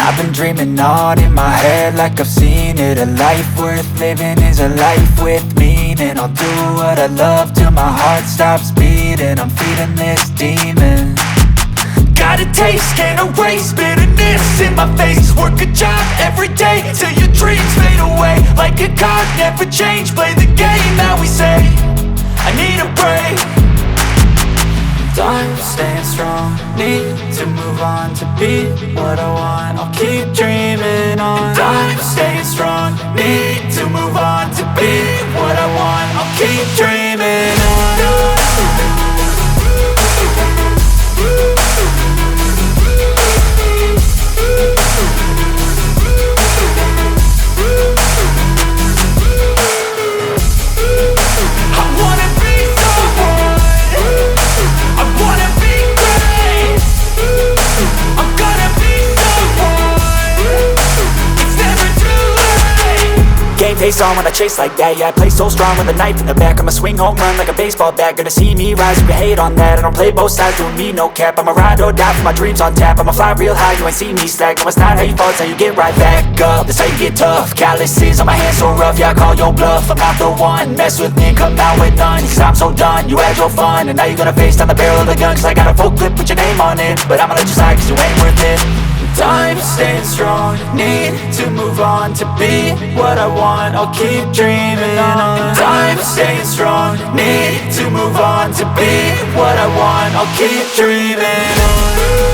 I've been dreaming on in my head like I've seen it. A life worth living is a life with meaning. I'll do what I love till my heart stops beating. I'm feeding this demon. Got a taste, can't erase bitterness in my face. Work a job every day till your dreams fade away. Like a card, never change, play the game that we say. I need a break. Time staying strong, need to move on to be what I want. I'll keep dreaming on. Time staying strong, need to move on to be what I want. I'll keep dreaming on. Face on when I chase like that. Yeah, I play so strong with a knife in the back. I'ma swing home run like a baseball bat. Gonna see me rise, you can hate on that. I don't play both sides, doing me no cap. I'ma ride or die for my dreams on tap. I'ma fly real high, you ain't see me slack. No, it's not how you fall, it's how you get right back up. That's how you get tough. Calluses on my hands so rough, yeah, I call your bluff. I'm not the one, mess with me and come out with none. Cause I'm so done, you had your fun. And now you're gonna face down the barrel of the gun. Cause I got a full clip with your name on it. But I'ma let you slide cause you ain't worth it. Time staying strong, need to move on to be what I want. I'll keep dreaming on. Time staying strong, need to move on to be what I want. I'll keep dreaming on.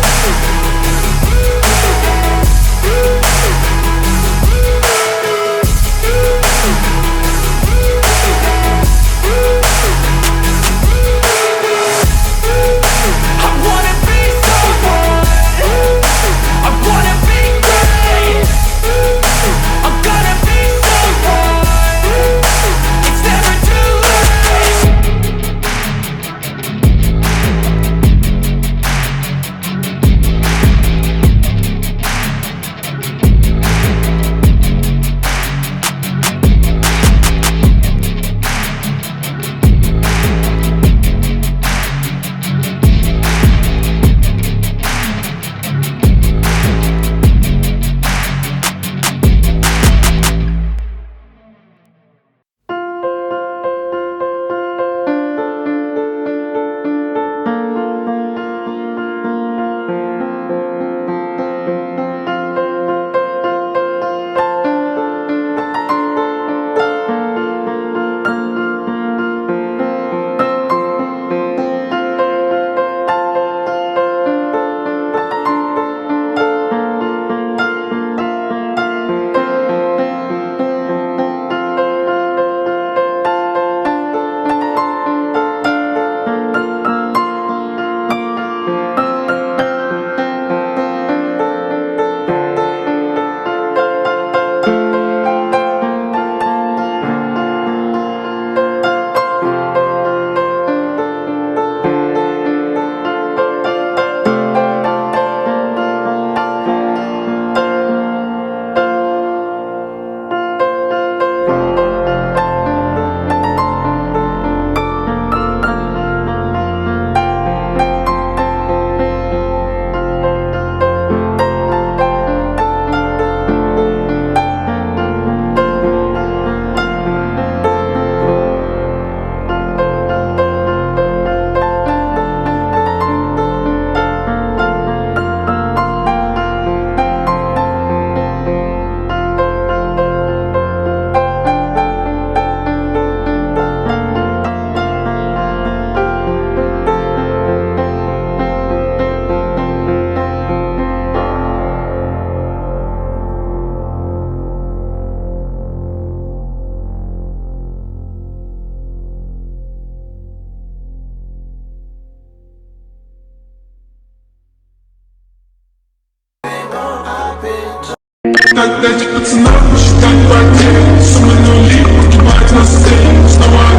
Как дать пацанам посчитать потери. Суммы нули погибать на сцене. Снова